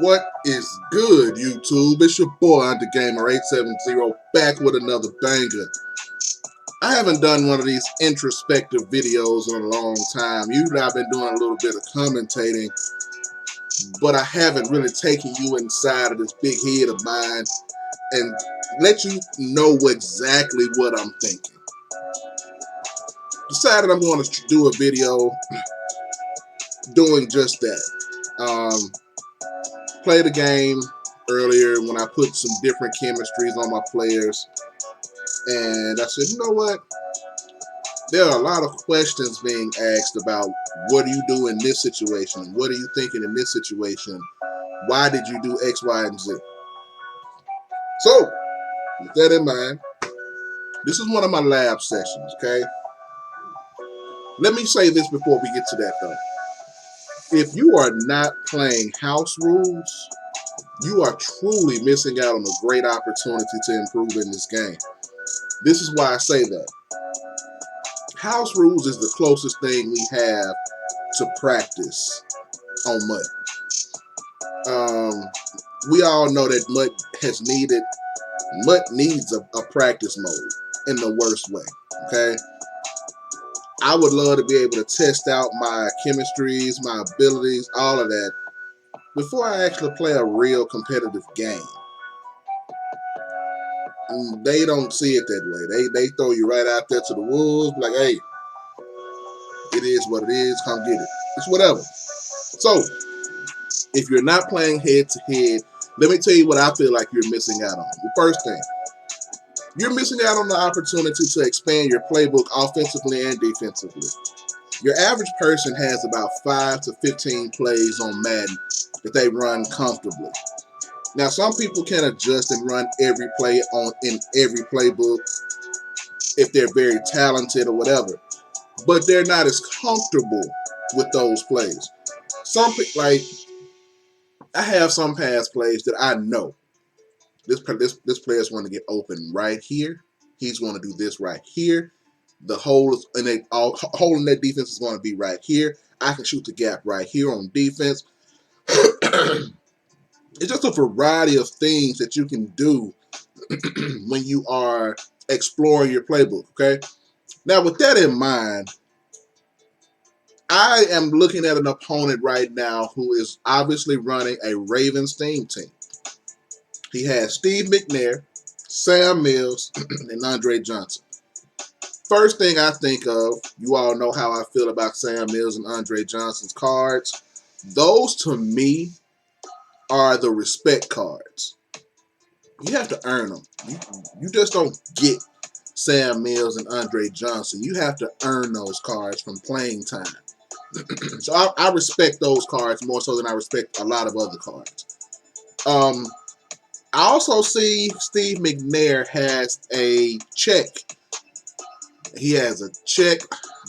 What is good, YouTube? It's your boy, UnderGamer870, back with another banger. I haven't done one of these introspective videos in a long time. Usually I've been doing a little bit of commentating, but I haven't really taken you inside of this big head of mine and let you know exactly what I'm thinking. Decided I'm going to do a video doing just that. Played a game earlier when I put some different chemistries on my players, and I said, you know what? There are a lot of questions being asked about what do you do in this situation? What are you thinking in this situation? Why did you do X, Y, and Z? So, with that in mind, this is one of my lab sessions, okay? Let me say this before we get to that, though. If you are not playing house rules, you are truly missing out on a great opportunity to improve in this game. This is why I say that. House rules is the closest thing we have to practice on MUT. We all know that MUT needs a practice mode in the worst way, okay? I would love to be able to test out my chemistries, my abilities, all of that, before I actually play a real competitive game. And they don't see it that way. They throw you right out there to the wolves, like, hey, it is what it is, come get it. It's whatever. So, if you're not playing head-to-head, let me tell you what I feel like you're missing out on. The first thing, you're missing out on the opportunity to expand your playbook offensively and defensively. Your average person has about 5 to 15 plays on Madden that they run comfortably. Now, some people can adjust and run every play in every playbook if they're very talented or whatever, but they're not as comfortable with those plays. Some people, like, I have some pass plays that I know this player's going to get open right here. He's going to do this right here. The hole in that defense is going to be right here. I can shoot the gap right here on defense. It's just a variety of things that you can do when you are exploring your playbook, okay? Now, with that in mind, I am looking at an opponent right now who is obviously running a Ravens theme team. He has Steve McNair, Sam Mills, and Andre Johnson. First thing I think of, you all know how I feel about Sam Mills and Andre Johnson's cards. Those, to me, are the respect cards. You have to earn them. You just don't get Sam Mills and Andre Johnson. You have to earn those cards from playing time. So I respect those cards more so than I respect a lot of other cards. I also see Steve McNair has a check. He has a check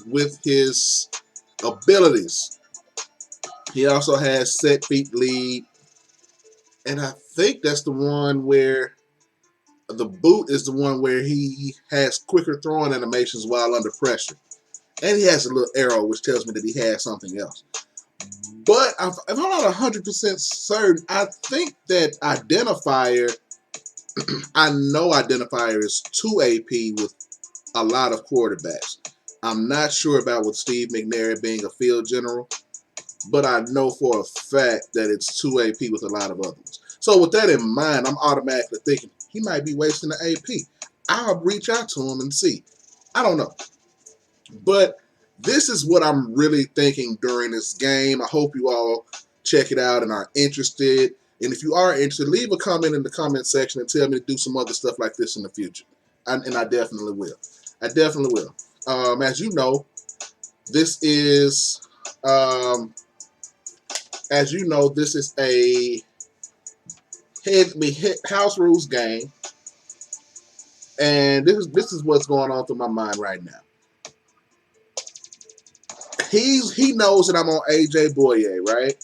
with his abilities. He also has set feet lead. And I think that's the one where the boot is the one where he has quicker throwing animations while under pressure. And he has a little arrow which tells me that he has something else. But if I'm not 100% certain, I think that Identifier, I know Identifier is 2 AP with a lot of quarterbacks. I'm not sure about with Steve McNair being a field general, but I know for a fact that it's 2 AP with a lot of others. So with that in mind, I'm automatically thinking he might be wasting the AP. I'll reach out to him and see. I don't know. But this is what I'm really thinking during this game. I hope you all check it out and are interested. And if you are interested, leave a comment in the comment section and tell me to do some other stuff like this in the future. And I definitely will. I definitely will. As you know, this is a house rules game, and this is what's going on through my mind right now. He knows that I'm on AJ Boye, right?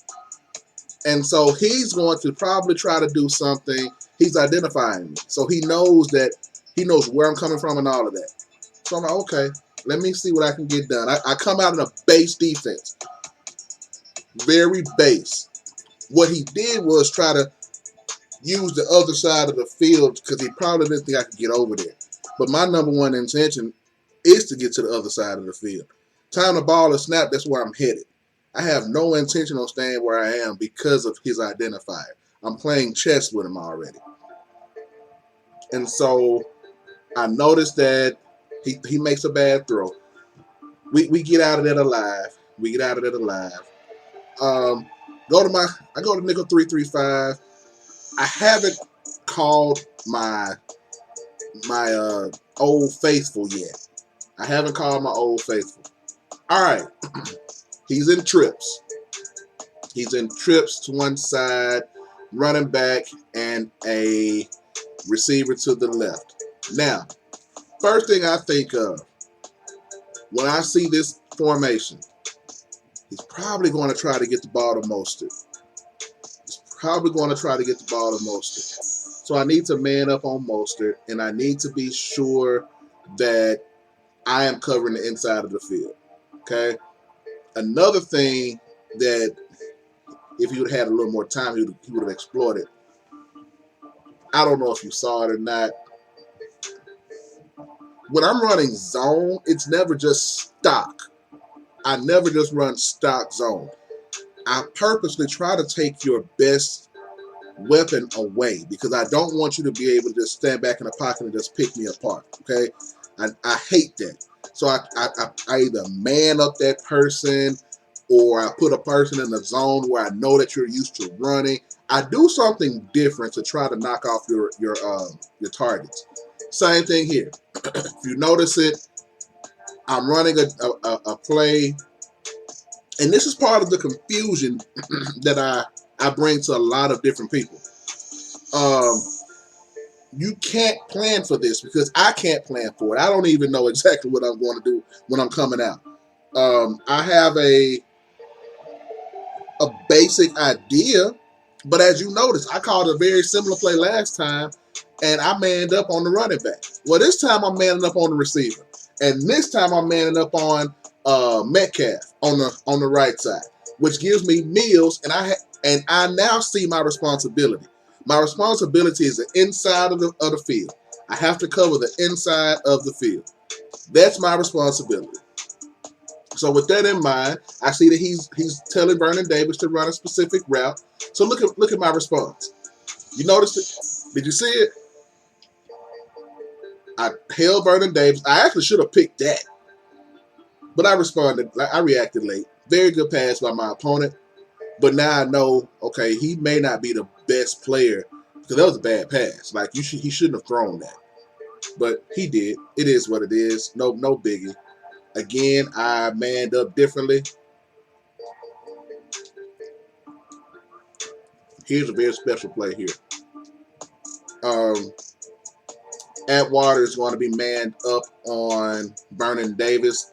And so he's going to probably try to do something. He's identifying me, so he knows where I'm coming from and all of that. So I'm like, okay, let me see what I can get done. I come out in a base defense, very base. What he did was try to use the other side of the field because he probably didn't think I could get over there. But my number one intention is to get to the other side of the field. Time the ball is snapped, that's where I'm headed. I have no intention on staying where I am because of his identifier. I'm playing chess with him already. And so I noticed that he makes a bad throw. We get out of that alive. We get out of that alive. I go to nickel 335. I haven't called my old faithful yet. I haven't called my old faithful. All right, he's in trips. He's in trips to one side, running back, and a receiver to the left. Now, first thing I think of when I see this formation, he's probably going to try to get the ball to Mostert. So I need to man up on Mostert, and I need to be sure that I am covering the inside of the field. Okay? Another thing that if he would have had a little more time, he would have exploited. I don't know if you saw it or not. When I'm running zone, it's never just stock. I never just run stock zone. I purposely try to take your best weapon away because I don't want you to be able to just stand back in the pocket and just pick me apart. Okay, I hate that. So I either man up that person or I put a person in the zone where I know that you're used to running. I do something different to try to knock off your targets. Same thing here. If you notice it, I'm running a play, and this is part of the confusion that I bring to a lot of different people. You can't plan for this because I can't plan for it. I don't even know exactly what I'm going to do when I'm coming out. I have a basic idea, but as you notice, I called a very similar play last time, and I manned up on the running back. Well, this time I'm manning up on the receiver, and this time I'm manning up on Metcalf on the right side, which gives me Mills, and I now see my responsibility. My responsibility is the inside of the field. I have to cover the inside of the field. That's my responsibility. So with that in mind, I see that he's telling Vernon Davis to run a specific route. So look at my response. You noticed it? Did you see it? I held Vernon Davis. I actually should have picked that, but I responded. I reacted late. Very good pass by my opponent. But now I know, okay, he may not be the best player because that was a bad pass. Like he shouldn't have thrown that, but he did. It is what it is. No biggie. Again, I manned up differently. Here's a very special play here. Atwater is going to be manned up on Vernon Davis.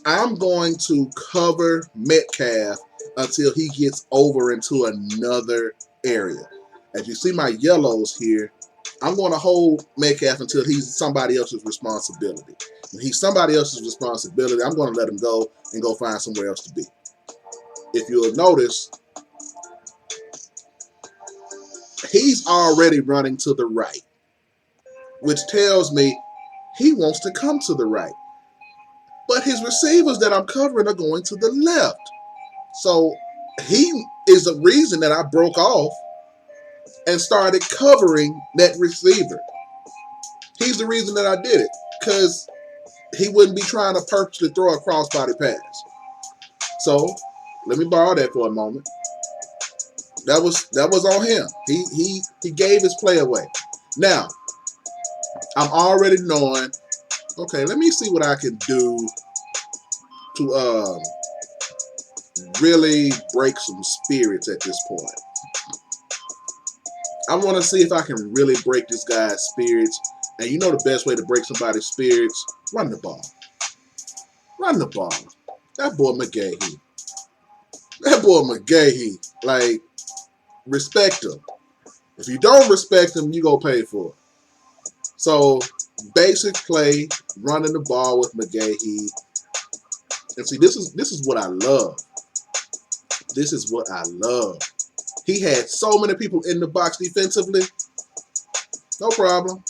I'm going to cover Metcalf until he gets over into another area. As you see my yellows here, I'm going to hold Metcalf until he's somebody else's responsibility. When he's somebody else's responsibility, I'm going to let him go and go find somewhere else to be. If you'll notice, he's already running to the right, which tells me he wants to come to the right. But his receivers that I'm covering are going to the left. So he is the reason that I broke off and started covering that receiver. He's the reason that I did it because he wouldn't be trying to purposely throw a crossbody pass. So let me borrow that for a moment. That was on him. He gave his play away. Now I'm already knowing. Okay, let me see what I can do to really break some spirits at this point. I want to see if I can really break this guy's spirits. And you know the best way to break somebody's spirits? Run the ball. Run the ball. That boy McGahee. Like, respect him. If you don't respect him, you go pay for it. So, basic play, running the ball with McGahee. And see, this is what I love. This is what I love. He had so many people in the box defensively. No problem.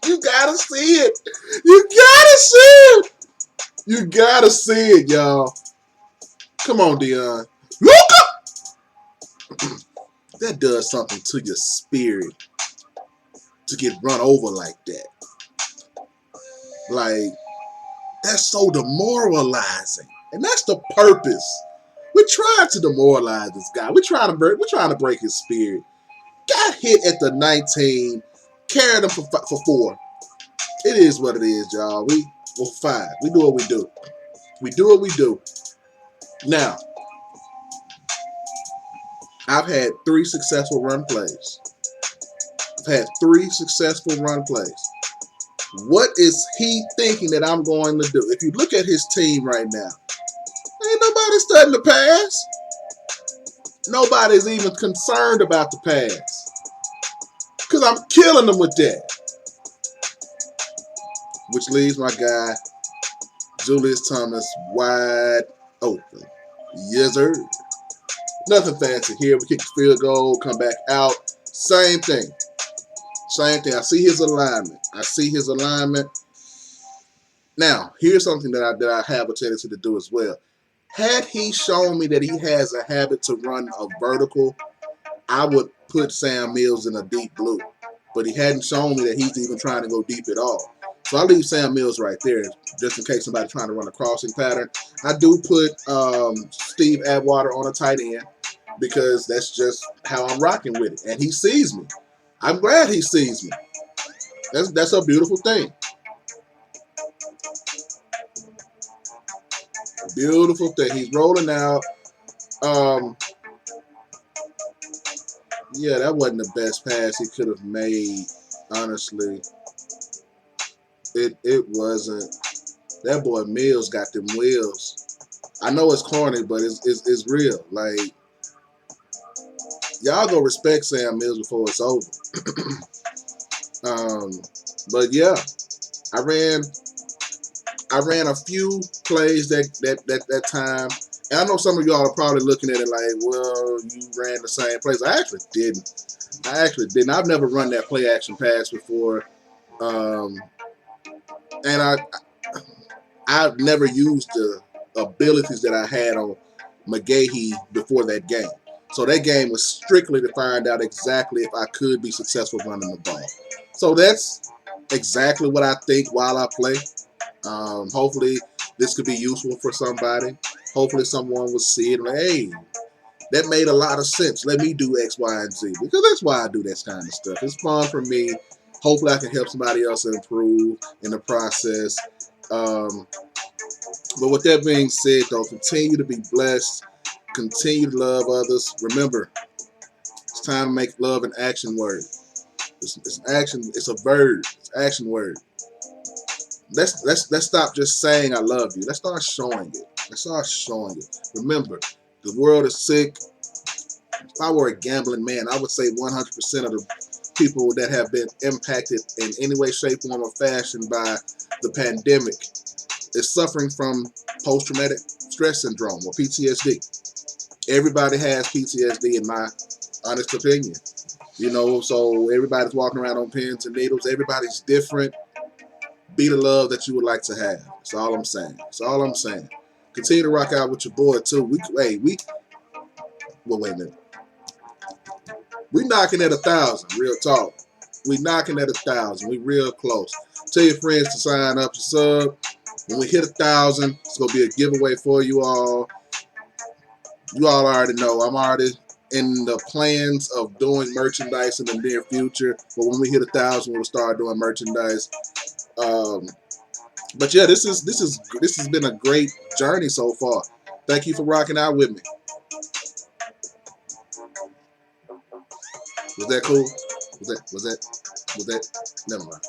You gotta see it. You gotta see it. You gotta see it, y'all. Come on, Dion. Luka! That does something to your spirit to get run over like that. Like, that's so demoralizing. And that's the purpose. We're trying to demoralize this guy. We're trying to break his spirit. Got hit at the 19, carried him for 4. It is what it is, y'all. We're 5. We do what we do. We do what we do. Now, I've had 3 successful run plays. I've had 3 successful run plays. What is he thinking that I'm going to do? If you look at his team right now, ain't nobody studying the pass. Nobody's even concerned about the pass. Because I'm killing them with that. Which leaves my guy, Julius Thomas, wide open. Yes, sir. Nothing fancy here. We kick the field goal, come back out. Same thing. Same thing. I see his alignment. Now, here's something that I have a tendency to do as well. Had he shown me that he has a habit to run a vertical, I would put Sam Mills in a deep blue. But he hadn't shown me that he's even trying to go deep at all. So I leave Sam Mills right there, just in case somebody's trying to run a crossing pattern. I do put Steve Atwater on a tight end because that's just how I'm rocking with it. And he sees me. I'm glad he sees me. That's a beautiful thing. Beautiful thing. He's rolling out. Yeah, that wasn't the best pass he could have made, honestly. It wasn't. That boy Mills got them wheels. I know it's corny, but it's real. Like, y'all go respect Sam Mills before it's over. But yeah, I ran a few plays that time. And I know some of y'all are probably looking at it like, well, you ran the same plays. I actually didn't. I've never run that play action pass before. And I've never used the abilities that I had on McGahee before that game. So that game was strictly to find out exactly if I could be successful running the ball. So that's exactly what I think while I play. Hopefully this could be useful for somebody. Hopefully someone will see it and like, hey, that made a lot of sense. Let me do X, Y, and Z. Because that's why I do this kind of stuff. It's fun for me. Hopefully I can help somebody else improve in the process. But with that being said, though, continue to be blessed. Continue to love others. Remember, it's time to make love an action word. It's action. It's a verb. It's an action word. Let's stop just saying I love you. Let's start showing it. Remember, the world is sick. If I were a gambling man, I would say 100% of the people that have been impacted in any way, shape, form, or fashion by the pandemic is suffering from post-traumatic stress syndrome or PTSD. Everybody has PTSD, in my honest opinion. So everybody's walking around on pins and needles. Everybody's different. Be the love that you would like to have. That's all I'm saying. Continue to rock out with your boy too. Wait a minute. We knocking at 1,000. Real talk. We knocking at 1,000. We real close. Tell your friends to sign up to sub. When we hit 1,000, it's gonna be a giveaway for you all. You all already know. I'm already in the plans of doing merchandise in the near future. But when we hit 1,000, we'll start doing merchandise. But yeah, this has been a great journey so far. Thank you for rocking out with me. Was that cool? Was that? Never mind.